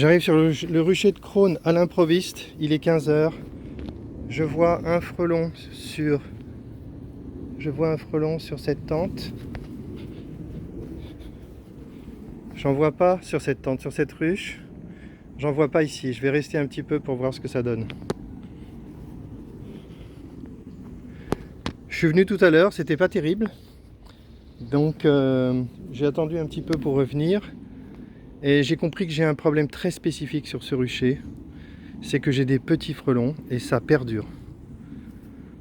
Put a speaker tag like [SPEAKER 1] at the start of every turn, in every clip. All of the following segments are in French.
[SPEAKER 1] J'arrive sur le rucher de Crosne à l'improviste, il est 15 h. Je vois un frelon sur cette tente. J'en vois pas sur cette tente, sur cette ruche. J'en vois pas ici. Je vais rester un petit peu pour voir ce que ça donne. Je suis venu tout à l'heure, c'était pas terrible. Donc j'ai attendu un petit peu pour revenir. Et j'ai compris que j'ai un problème très spécifique sur ce rucher. C'est que j'ai des petits frelons et ça perdure.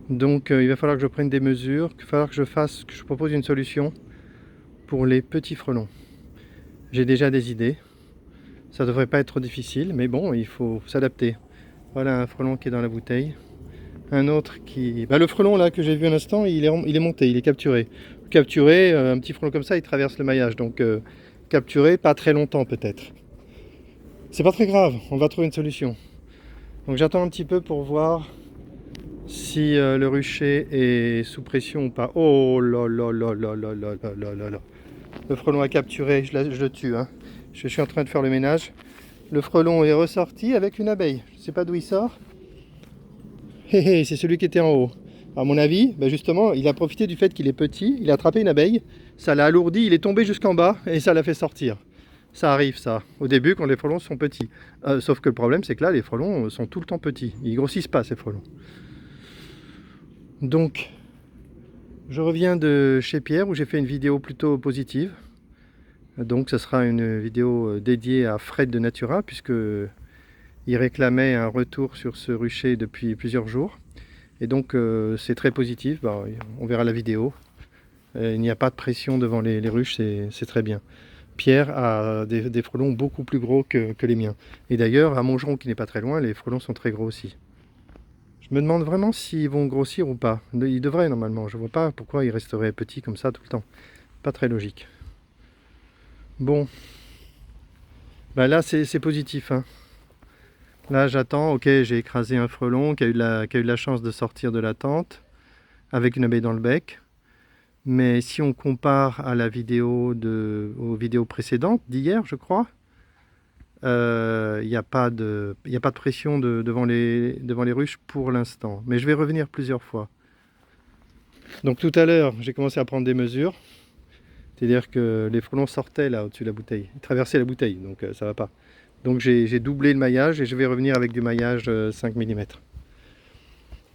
[SPEAKER 1] Donc il va falloir que je prenne des mesures, qu'il va falloir que je propose une solution pour les petits frelons. J'ai déjà des idées. Ça devrait pas être trop difficile, mais bon, il faut s'adapter. Voilà un frelon qui est dans la bouteille. Un autre qui... le frelon là que j'ai vu un instant, il est monté, il est capturé. Capturé, un petit frelon comme ça, il traverse le maillage. Donc capturé, pas très longtemps peut-être. C'est pas très grave, on va trouver une solution. Donc j'attends un petit peu pour voir si le rucher est sous pression ou pas. Oh là là là là là là là là là. Le frelon a capturé, je le tue. Hein. Je suis en train de faire le ménage. Le frelon est ressorti avec une abeille. Je ne sais pas d'où il sort. Hé hé, c'est celui qui était en haut. À mon avis, justement, il a profité du fait qu'il est petit. Il a attrapé une abeille. Ça l'a alourdi, il est tombé jusqu'en bas et ça l'a fait sortir. Ça arrive ça, au début quand les frelons sont petits. Sauf que le problème c'est que là, les frelons sont tout le temps petits. Ils grossissent pas ces frelons. Donc, je reviens de chez Pierre où j'ai fait une vidéo plutôt positive. Donc, ce sera une vidéo dédiée à Fred de Natura puisque il réclamait un retour sur ce rucher depuis plusieurs jours. Et donc, c'est très positif. On verra la vidéo. Il n'y a pas de pression devant les ruches, c'est très bien. Pierre a des frelons beaucoup plus gros que les miens. Et d'ailleurs, à Montgeron, qui n'est pas très loin, les frelons sont très gros aussi. Je me demande vraiment s'ils vont grossir ou pas. Ils devraient normalement. Je ne vois pas pourquoi ils resteraient petits comme ça tout le temps. Pas très logique. Bon. Là, c'est positif. Hein. Là, j'attends. Ok, j'ai écrasé un frelon qui a eu de la chance de sortir de la tente avec une abeille dans le bec. Mais si on compare à la vidéo aux vidéos précédentes, d'hier, je crois, il n'y a pas de pression devant les ruches pour l'instant. Mais je vais revenir plusieurs fois. Donc tout à l'heure, j'ai commencé à prendre des mesures. C'est-à-dire que les frelons sortaient là au-dessus de la bouteille. Ils traversaient la bouteille, donc ça va pas. Donc j'ai doublé le maillage et je vais revenir avec du maillage 5 mm.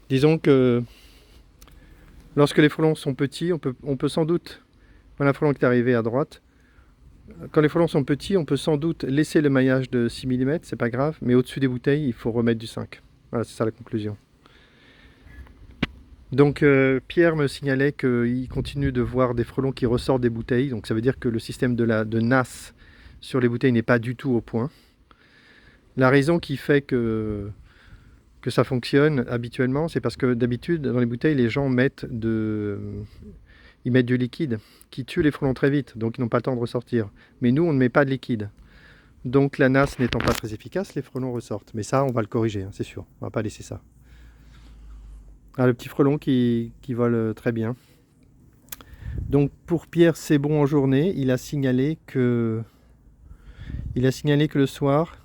[SPEAKER 1] Disons que lorsque les frelons sont petits, on peut sans doute... Voilà un frelon qui est arrivé à droite. Quand les frelons sont petits, on peut sans doute laisser le maillage de 6 mm, c'est pas grave, mais au-dessus des bouteilles, il faut remettre du 5. Voilà, c'est ça la conclusion. Donc Pierre me signalait qu'il continue de voir des frelons qui ressortent des bouteilles, donc ça veut dire que le système de NAS sur les bouteilles n'est pas du tout au point. La raison qui fait que ça fonctionne habituellement, c'est parce que d'habitude, dans les bouteilles, les gens mettent du liquide qui tue les frelons très vite, donc ils n'ont pas le temps de ressortir. Mais nous, on ne met pas de liquide. Donc la NAS n'étant pas très efficace, les frelons ressortent. Mais ça, on va le corriger, hein, c'est sûr. On va pas laisser ça. Ah, le petit frelon qui vole très bien. Donc pour Pierre, c'est bon en journée. Il a signalé que le soir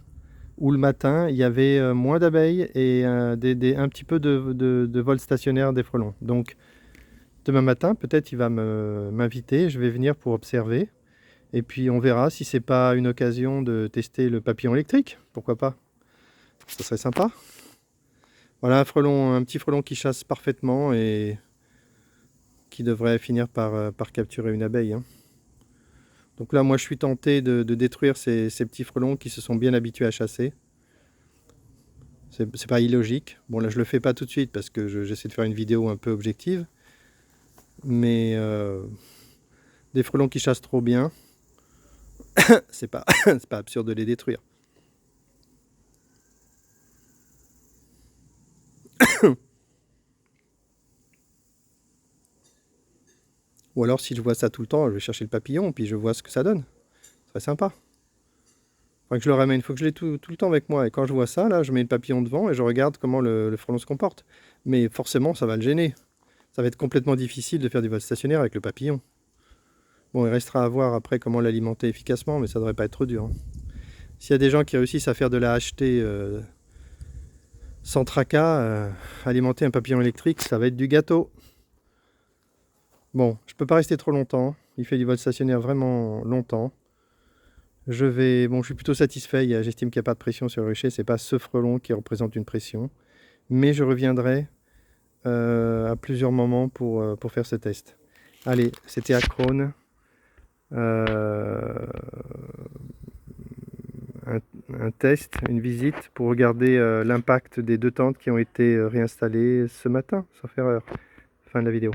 [SPEAKER 1] ou le matin, il y avait moins d'abeilles et un petit peu de vol stationnaire des frelons. Donc demain matin, peut-être il va m'inviter. Je vais venir pour observer. Et puis on verra si c'est pas une occasion de tester le papillon électrique. Pourquoi pas? Ça serait sympa. Voilà un petit frelon qui chasse parfaitement et qui devrait finir par capturer une abeille. Hein. Donc là, moi, je suis tenté de détruire ces petits frelons qui se sont bien habitués à chasser. C'est pas illogique. Bon, là, je le fais pas tout de suite parce que j'essaie de faire une vidéo un peu objective. Mais des frelons qui chassent trop bien, c'est pas absurde de les détruire. Ou alors, si je vois ça tout le temps, je vais chercher le papillon, puis je vois ce que ça donne. Ce serait sympa. Faudrait que je le ramène. Il faut que je l'ai tout le temps avec moi. Et quand je vois ça, là, je mets le papillon devant et je regarde comment le frelon se comporte. Mais forcément, ça va le gêner. Ça va être complètement difficile de faire du vol stationnaire avec le papillon. Bon, il restera à voir après comment l'alimenter efficacement, mais ça devrait pas être trop dur. Hein. S'il y a des gens qui réussissent à faire de la HT sans tracas, alimenter un papillon électrique, ça va être du gâteau. Bon, je peux pas rester trop longtemps. Il fait du vol stationnaire vraiment longtemps. Bon, je suis plutôt satisfait. J'estime qu'il n'y a pas de pression sur le rucher. C'est pas ce frelon qui représente une pression. Mais je reviendrai à plusieurs moments pour faire ce test. Allez, c'était Acrone. Un test, une visite pour regarder l'impact des 2 tentes qui ont été réinstallées ce matin, sauf erreur. Fin de la vidéo.